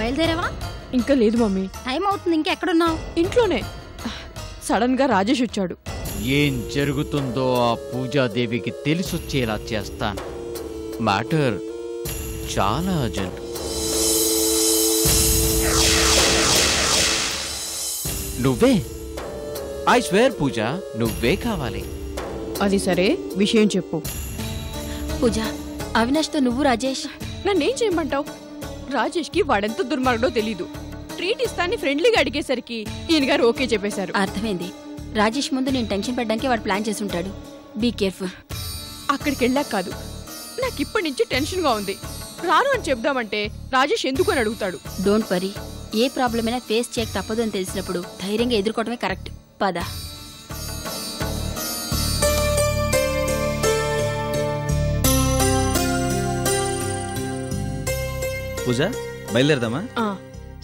బయలుదేరావా? ఇంకా లేదు mummy. Time అవుతుంది. ఇంకెక్కడున్నావు? ఇంట్లోనే. సడన్ గా రాజేష్ వచ్చాడు. ఏం జరుగుతుందో ఆ పూజాదేవికి తెలిసొచ్చేలా చేస్తాను. మ్యాటర్ చాలా అర్జెంట్. నువ్వే, ఐ స్వేర్ పూజ, నువ్వే కావాలి. అది సరే, విషయం చెప్పు. పూజ, అవినాష్తో నువ్వు రాజేష్. నన్నేం చేయమంటావు? రాజేష్కి వాడెంత దుర్మార్గడో తెలీదు. ట్రీట్ ఇస్తాన్ని ఫ్రెండ్లీగా అడిగేసరికి ఈయన గారు ఓకే చెప్పేశారు. అర్థమైంది. రాజేష్ ముందు నేను టెన్షన్ పడ్డానికి వాడు ప్లాన్ చేసి ఉంటాడు. Be careful. అక్కడికి వెళ్ళాక కాదు, నాకు ఇప్పటి నుంచి టెన్షన్ గా ఉంది. రాను అని చెప్దామంటే రాజేష్ ఎందుకు అని అడుగుతాడు. డోంట్ వరీ, ఏ ప్రాబ్లం అయినా ఫేస్ చేయక తప్పదు అని తెలిసినప్పుడు ధైర్యంగా ఎదుర్కోవడమే కరెక్ట్. పద. పూజ, బయలుదేరదామా?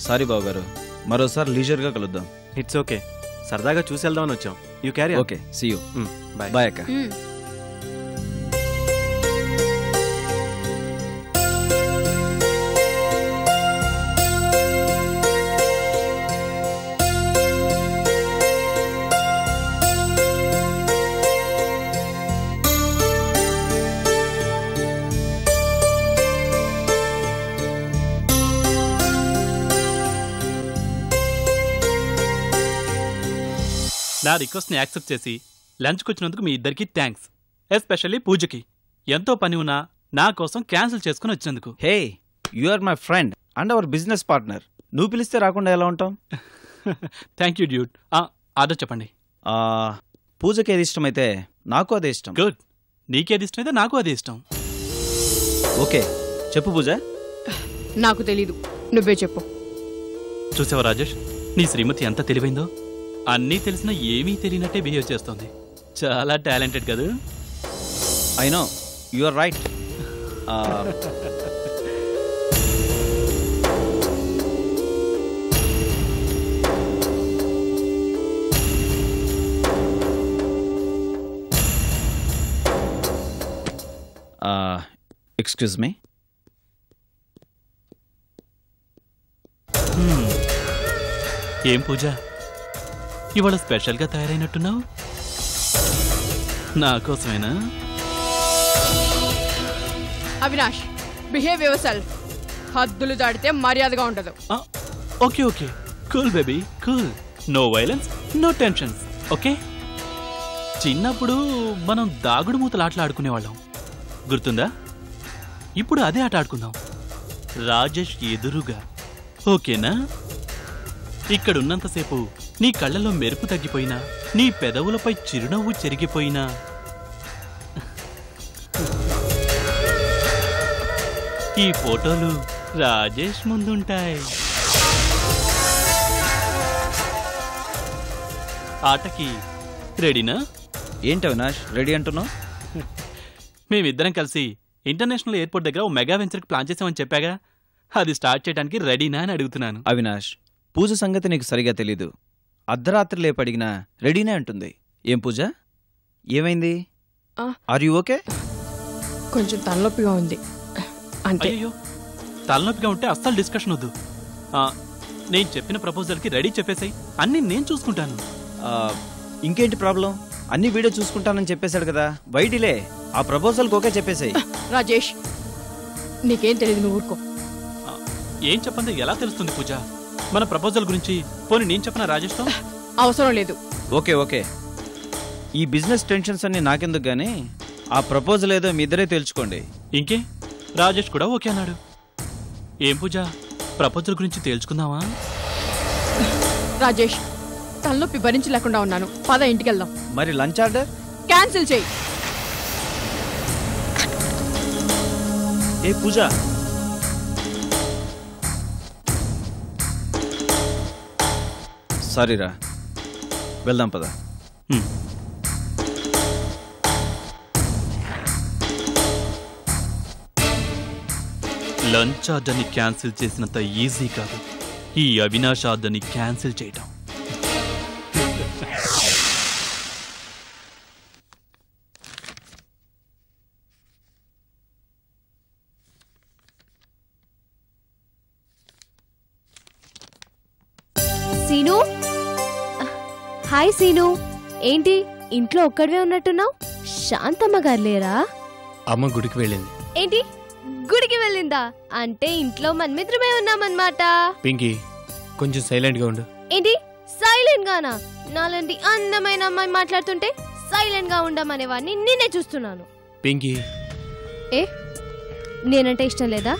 సారీ బాబు గారు, మరోసారి లీజర్ గా కలుద్దాం. ఇట్స్ ఓకే, సరదాగా చూసి వెళ్దామని వచ్చాం. You carry. Okay, see you. Bye. Bye అక్క. నా రిక్వెస్ట్ని యాక్సెప్ట్ చేసి లంచ్కి వచ్చినందుకు మీ ఇద్దరికి థ్యాంక్స్. ఎస్పెషల్లీ పూజకి ఎంతో పని ఉన్నా నా కోసం క్యాన్సిల్ చేసుకుని వచ్చినందుకు. Hey, you are my friend and our business partner. నువ్వు పిలిస్తే రాకుండా ఎలా ఉంటాం? Thank you dude. ఆర్డర్ చెప్పండి. పూజకి ఏది ఇష్టమైతే నాకు అదే ఇష్టం. గుడ్, నీకేది ఇష్టమైతే నాకు అదే ఇష్టం. ఓకే, చెప్పు పూజ. నాకు తెలీదు, నువ్వే చెప్పు. చూసావా రాజేష్, నీ శ్రీమతి ఎంత తెలివైందో. అన్నీ తెలిసినా ఏమీ తెలియనట్టే బిహేవ్ చేస్తోంది. చాలా టాలెంటెడ్ కదా. I know, you are right. Excuse me. ఏం పూజ, ఇవాళ స్పెషల్గా తయారైనట్టున్నావు? నా కోసమేనా? Avinash, behave yourself. హద్దులు దాటితే మర్యాదగా ఉండదు. Okay okay, cool baby, cool. No violence, no tensions. Okay. చిన్నప్పుడు మనం దాగుడు మూతలు ఆటలు ఆడుకునేవాళ్ళం, గుర్తుందా? ఇప్పుడు అదే ఆట ఆడుకుందాం, రాజేష్ ఎదురుగా. ఓకేనా? ఇక్కడున్నంతసేపు నీ కళ్ళలో మెరుపు తగ్గిపోయినా, నీ పెదవులపై చిరునవ్వు చెరిగిపోయినా, ఈ ఫోటోలు రాజేష్ ముందుంటాయి. ఆటకి రెడీనా? ఏంటి అవినాష్ రెడీ అంటున్నావు? మేమిద్దరం కలిసి ఇంటర్నేషనల్ ఎయిర్పోర్ట్ దగ్గర ఓ మెగా వెంచర్కి ప్లాన్ చేసామని చెప్పాగా, అది స్టార్ట్ చేయడానికి రెడీనా అని అడుగుతున్నాను. అవినాష్, పూజ సంగతి నీకు సరిగా తెలీదు. అర్ధరాత్రి లేపు అడిగినా రెడీనే అంటుంది. ఏం పూజ, ఏమైంది? Are you okay? కొంచెం తలనొప్పిగా ఉంది అంటే. అయ్యో, తలనొప్పిగా ఉంటే అస్సలు డిస్కషన్ వద్దు. నేను చెప్పిన ప్రపోజల్కి రెడీ చెప్పేసాయి, అన్నీ నేను చూసుకుంటాను. ఇంకేంటి ప్రాబ్లం? అన్ని వీడియో చూసుకుంటానని చెప్పేశాడు కదా, వై డిలే? ఆ ప్రపోజల్కి ఓకే చెప్పేసాయి. రాజేష్, నీకేం తెలియదు, నువ్వు ఊరుకో. ఏం చెప్పండి ఎలా తెలుస్తుంది పూజ మన ప్రపోజల్ గురించి? పోనీ నేను చెప్పనా రాజేష్తో? అవసరం లేదు. ఓకే ఓకే, ఈ బిజినెస్ టెన్షన్స్ అన్ని నాకెందుకు గానీ ఆ ప్రపోజల్ ఏదో మీ ఇద్దరే తేల్చుకోండి. ఇంకే, రాజేష్ కూడా ఓకే అన్నాడు. ఏం పూజ, ప్రపోజల్ గురించి తేల్చుకుందామా? రాజేష్, తలనొప్పి భరించలేకుండా ఉన్నాను, పద ఇంటికి వెళ్దాం. మరి లంచ్ ఆర్డర్ క్యాన్సిల్ చేయి. ఏ పూజ, సారీరా, వెళ్దాం పద. లంచ్ ఆర్డర్ని క్యాన్సిల్ చేసినంత ఈజీ కాదు ఈ అవినాష్ ఆర్డర్ని క్యాన్సిల్ చేయటం. సీను, హాయ్ సీను. ఏంటి ఇంట్లో ఒక్కడివే ఉన్నట్టున్నావు? శాంతమ్మ గారు లేరా? అమ్మ గుడికి వెళ్ళింది. ఏంటి గుడికి వెళ్ళిందా? అంటే ఇంట్లో మనమిద్దరమే ఉన్నామన్నమాట. పింకీ కొంచెం సైలెంట్ గా ఉండు. ఏంటి సైలెంట్ గానా? నాలాంటి అందమైన అమ్మాయి మాట్లాడుతుంటే సైలెంట్ గా ఉండమనేవాడిని నిన్నే చూస్తున్నాను. పింకీ ఏ నేనంటే ఇష్టం లేదా?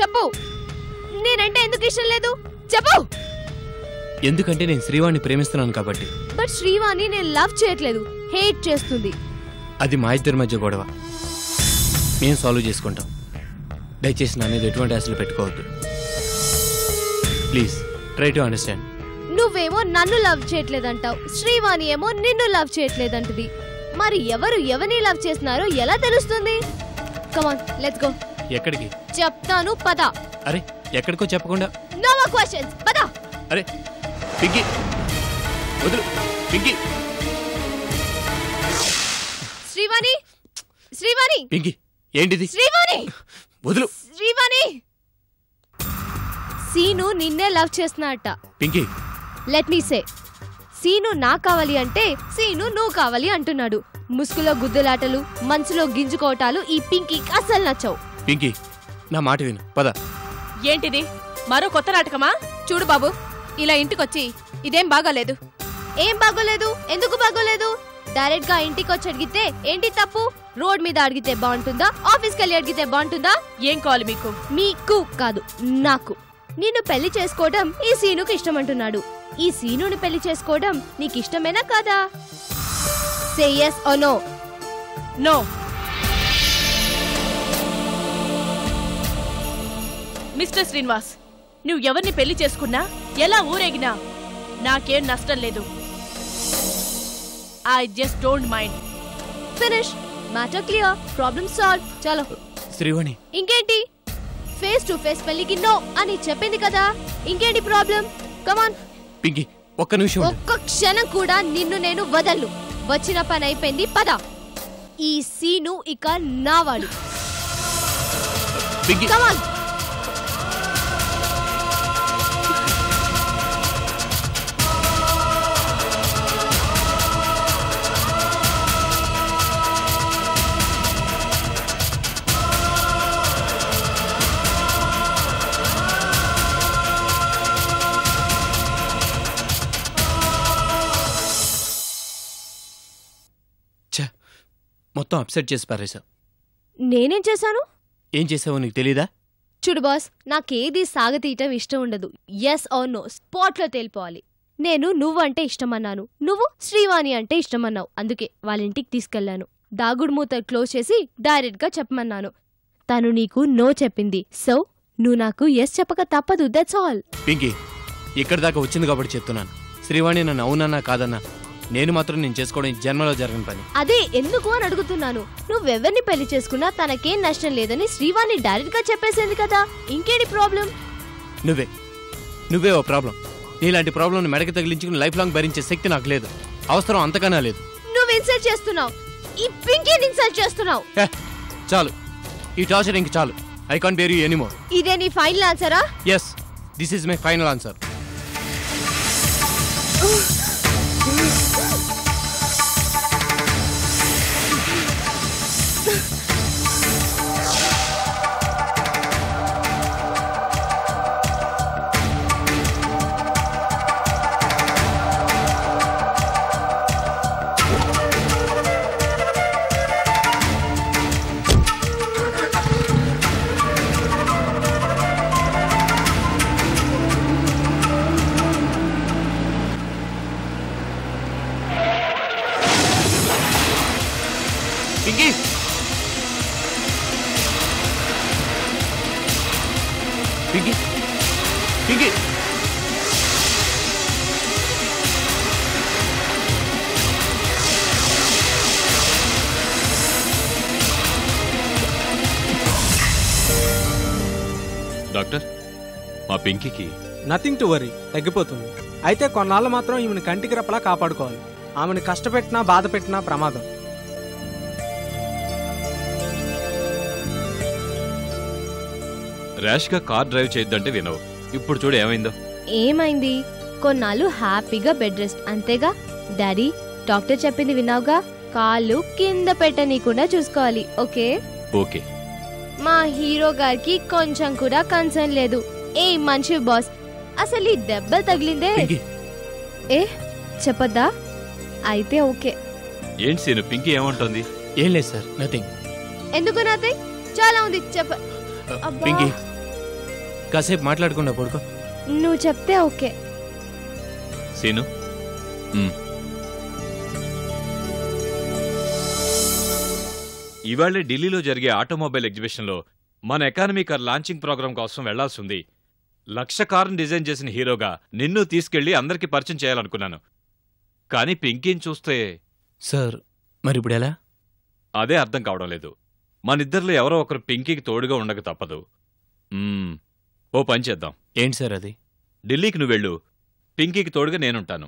చెప్పు, నేనంటే ఎందుకు ఇష్టం లేదు చెప్పు. ఎందుకంటే నేను శ్రీవాణ్ణి ప్రేమిస్తున్నాను కాబట్టి. బట్ శ్రీవాణి నేను లవ్ చేయట్లేదు, హేట్ చేస్తుంది. అది మా ఇద్దరి మధ్య గొడవ, మేము సాల్వ్ చేసుకుంటాం. దయచేసి నా మీద ఎటువంటి ఆశలు పెట్టుకోవద్దు. Please try to understand. నువ్వేమో నన్ను లవ్ చేయట్లేదంటావు, శ్రీవాణి ఏమో నిన్ను లవ్ చేయట్లేదంటది. మరి ఎవరు ఎవరిని లవ్ చేస్తున్నారో ఎలా తెలుస్తుంది? Come on let's go. ఎక్కడికి? చెప్తాను పద. అరే ఎక్కడికో చెప్పకుండా. నో మోర్ క్వశ్చన్స్, పద. అరే పింకీ వదులు. పింకీ శ్రీవాణి, శ్రీవాణి. పింకీ ఏంటిది? శ్రీవాణి వదులు. శ్రీవాణి. సీను నిన్నే లవ్ చేస్తున్నాడట. పింకీ లెట్ మీ సే, సీను నా కావాలి అంటే సీను నువ్వు కావాలి అంటున్నాడు. ముసుగులో గుద్దులాటలు, మనసులో గింజుకోవటాలు ఈ పింకీకి అసలు నచ్చవు. పింకీ నా మాట విను, పద. ఏంటిది మరో కొత్త నాటకమా? చూడు బాబు, ఇలా ఇంటికొచ్చి ఇదేం బాగాలేదు. ఏం బాగోలేదు? ఎందుకు బాగోలేదు? డైరెక్ట్ గా ఇంటికి వచ్చి అడిగితే ఏంటి తప్పు? రోడ్ మీద అడిగితే బాగుంటుందా, ఆఫీస్కి వెళ్ళి అడిగితే బాగుంటుందా? ఏం కావాలి మీకు? మీకు కాదు నాకు. నిన్ను పెళ్లి చేసుకోవడం ఈ సీనుకి ఇష్టం అంటున్నాడు. ఈ సీనుని పెళ్లి చేసుకోవడం నీకు ఇష్టమేనా కాదా? Say yes or no. No. Mister Srinivas, నువ్వు ఎవరిని పెళ్లి చేసుకున్నా, ఎలా ఊరేగినా నాకేం నష్టం లేదు. I just don't mind. Finish, matter clear, problem solve. చలో. శ్రీవాణి ఇంకేంటి? ఫేస్ టు ఫేస్ పెళ్లికి నో అని చెప్పింది కదా, ఇంకేంటి ప్రాబ్లం? కమాన్. పింకీ ఒక్క నిమిషం. ఒక్క క్షణం కూడా నిన్ను నేను వదలను. వచ్చిన పని అయిపోయింది, పద. ఈ సీను ఇక నావాడు. పింకీ కమాన్. మొత్తం అప్సెట్ చేసి పారేశావు. నేనేం చేశాను? ఏం చేసావో నీకు తెలీదా? చూడు బాస్, నాకేది సాగతీయటం ఇష్టం ఉండదు. ఎస్ ఆర్ నో స్పాట్లో తేలిపోవాలి. నేను నువ్వంటే ఇష్టమన్నాను, నువ్వు శ్రీవాణి అంటే ఇష్టమన్నావు. అందుకే వాళ్ళ ఇంటికి తీసుకెళ్లాను. దాగుడు మూత క్లోజ్ చేసి డైరెక్ట్ గా చెప్పమన్నాను. తను నీకు నో చెప్పింది, సో నువ్వు నాకు ఎస్ చెప్పక తప్పదు. That's all. పింకీ ఇక్కడి దాకా వచ్చింది కాబట్టి చెప్తున్నాను. శ్రీవాణి నన్ను అవునన్నా కాదన్నా, నేను మాత్రం నేను చేసుకోవడం జన్మలో జరగని పని. అదే ఎందుకు అని అడుగుతున్నాను. నువ్వెవరిని పెళ్లి చేసుకున్నా తనకేం నష్టం లేదని శ్రీవాణి డైరెక్ట్ గా చెప్పేసింది కదా, ఇంకేంటి ప్రాబ్లం? నువ్వే ఓ ప్రాబ్లం. నీలాంటి ప్రాబ్లం మెడకి తగిలించుకుని లైఫ్ లాంగ్ భరించే శక్తి నాకు లేదు. అవసరం అంతకన్నా లేదు. నువ్వు ఇన్సల్ట్ చేస్తున్నావు, ఈ పింకీని ఇన్సల్ట్ చేస్తున్నావు. చాలు, ఈ టార్చర్ ఇంక చాలు. I can't bear you anymore. ఇదే నీ ఫైనల్ ఆన్సరా? Yes, this is my final answer. Pinky Pinky Pinky doctor, మా పింకీకి నథింగ్ టు వరీ, తగ్గిపోతుంది. అయితే కొన్నాళ్ళు మాత్రం ఈమెను కంటికి రెప్పలా కాపాడుకోవాలి. ఆమెను కష్టపెట్టినా బాధ పెట్టినా ప్రమాదం. ర్యాష్గా కార్ డ్రైవ్ చేయొద్దంటే వినవు. ఇప్పుడు చూడు ఏమైందో. ఏమైంది? కొన్నాళ్ళు హ్యాపీగా బెడ్ రెస్ట్ అంతేగా. డాడీ డాక్టర్ చెప్పింది విన్నావుగా, కాళ్ళు కింద పెట్టనీయకుండా చూసుకోవాలి. Okay okay. మా హీరో గారికి కొంచెం కూడా కన్సర్న్ లేదు. ఏ మంచి బాస్, అసలు ఈ దెబ్బలు తగిలిందే. ఏ చెప్పొద్దా? అయితే ఓకే. ఏంటి సీను, పింకీ ఏమంటోంది? ఏం లేదు సార్, నథింగ్. ఎందుకు నథింగ్? చాలా ఉంది చెప్ప. పింకీ కాసేపు మాట్లాడకుండా పడుకో. నువ్వు చెప్తే ఓకే. సీను, ఇవాళ ఢిల్లీలో జరిగే ఆటోమొబైల్ ఎగ్జిబిషన్లో మన ఎకానమీ కార్ లాంచింగ్ ప్రోగ్రాం కోసం వెళ్లాల్సి ఉంది. 1,00,000 కారును డిజైన్ చేసిన హీరోగా నిన్ను తీసుకెళ్లి అందరికీ పరిచయం చేయాలనుకున్నాను. కానీ పింకీని చూస్తే... సార్ మరి ఇప్పుడు ఎలా? అదే అర్థం కావడం లేదు. మనిద్దరిలో ఎవరో ఒకరు పింకీకి తోడుగా ఉండక తప్పదు. ఓ పని చేద్దాం. ఏంటి సార్ అది? ఢిల్లీకి నువ్వు వెళ్ళు, పింకీకి తోడుగా నేనుంటాను.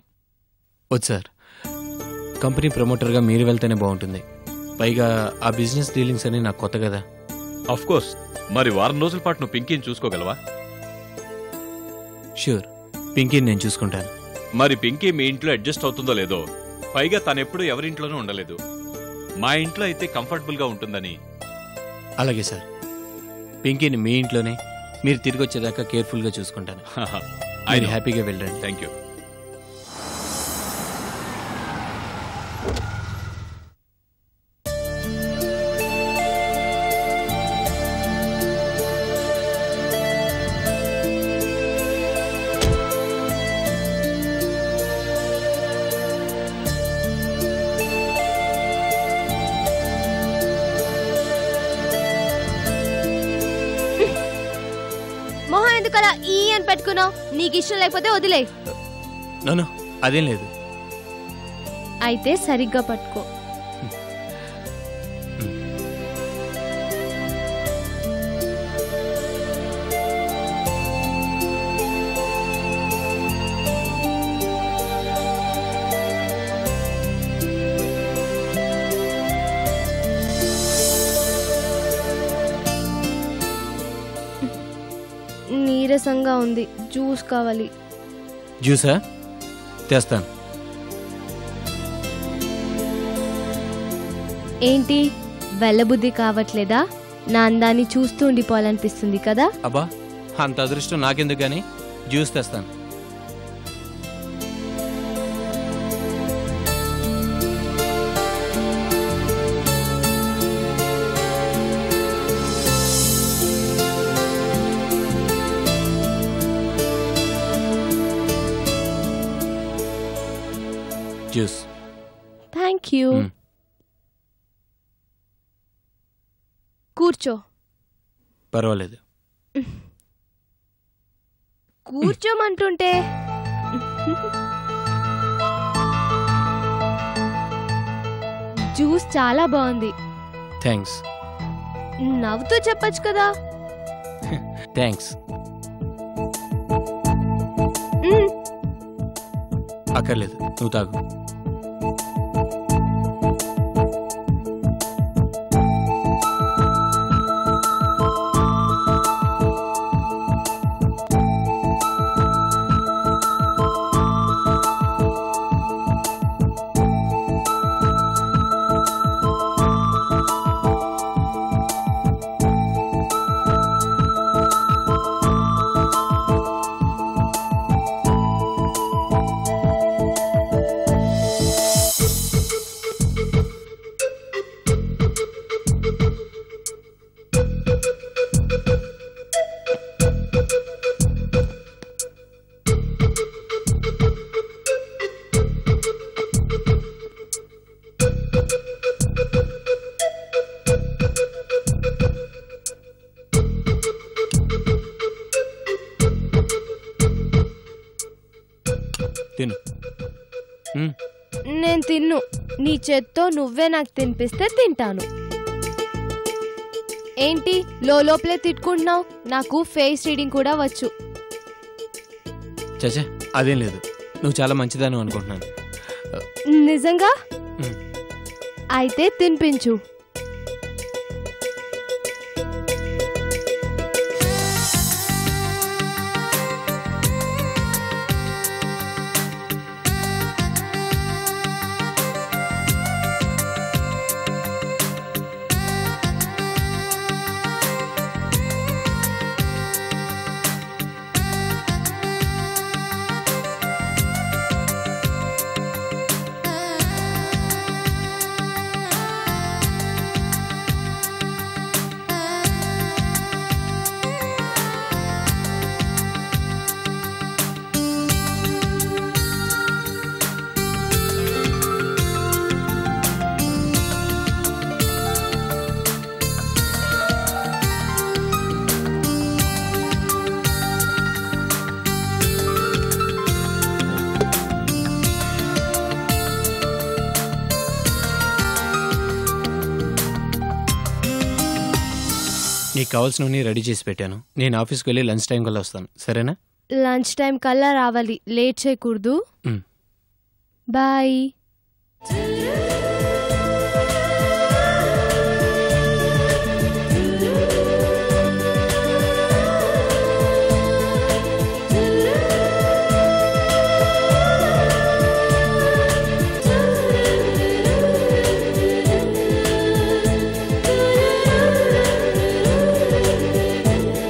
వద్దు సార్, కంపెనీ ప్రమోటర్గా మీరు వెళ్తేనే బాగుంటుంది. పైగా ఆ బిజినెస్ డీలింగ్స్ అని నాకు కొత్త కదా. కోర్స్. మరి వారం రోజుల పాటు నువ్వు పింకీని చూసుకోగలవా? ష్యూర్, పింకీని నేను చూసుకుంటాను. మరి పింకీ మీ ఇంట్లో అడ్జస్ట్ అవుతుందో లేదో. పైగా తనెప్పుడు ఎవరింట్లోనూ ఉండలేదు. మా ఇంట్లో అయితే కంఫర్టబుల్గా ఉంటుందని. అలాగే సార్, పింకీని మీ ఇంట్లోనే మీరు తిరిగి వచ్చేదాకా కేర్ఫుల్గా చూసుకుంటాను. ఆయన హ్యాపీగా వెళ్ళండి. Thank you. మొహం ఎందుకలా ఈ అని పెట్టుకున్నావు? నీకు ఇష్టం లేకపోతే వదిలే. నో అదేం లేదు. అయితే సరిగ్గా పట్టుకో. నీరసంగా ఉంది, జ్యూస్ కావాలి. జ్యూసా? తెస్తాను. ఏంటి వెళ్ళబుద్ధి కావట్లేదా? నా అందాన్ని చూస్తూ ఉండిపోవాలనిపిస్తుంది కదా? అబ్బా, అంత అదృష్టం నాకెందుకు గానీ జ్యూస్ తెస్తాను. జ్యూస్. Thank you. కూర్చో. పర్వాలేదు. కూర్చోమంటుంటే జ్యూస్ చాలా బాగుంది. థ్యాంక్స్. నవ్వుతూ చెప్పొచ్చు కదా. థ్యాంక్స్. అక్కర్లేదు, నువ్వు తాగు. తిను. నేను తిన్ను. నీ చేత్తో నువ్వే నాకు తినిపిస్తే తింటాను. ఏంటి లోపలే తిట్టుకుంటున్నావు? నాకు ఫేస్ రీడింగ్ కూడా వచ్చు. చచ్చా, అదేం లేదు. నువ్వు చాలా మంచిదాను అనుకుంటున్నాను. నిజంగా? అయితే తినిపించు. కావాల్సినవన్నీ రెడీ చేసి పెట్టాను. నేను ఆఫీస్కి వెళ్ళి లంచ్ టైం కల్లా వస్తాను, సరేనా? లంచ్ టైం కల్లా రావాలి, లేట్ చేయకూడదు. మ్. బాయ్.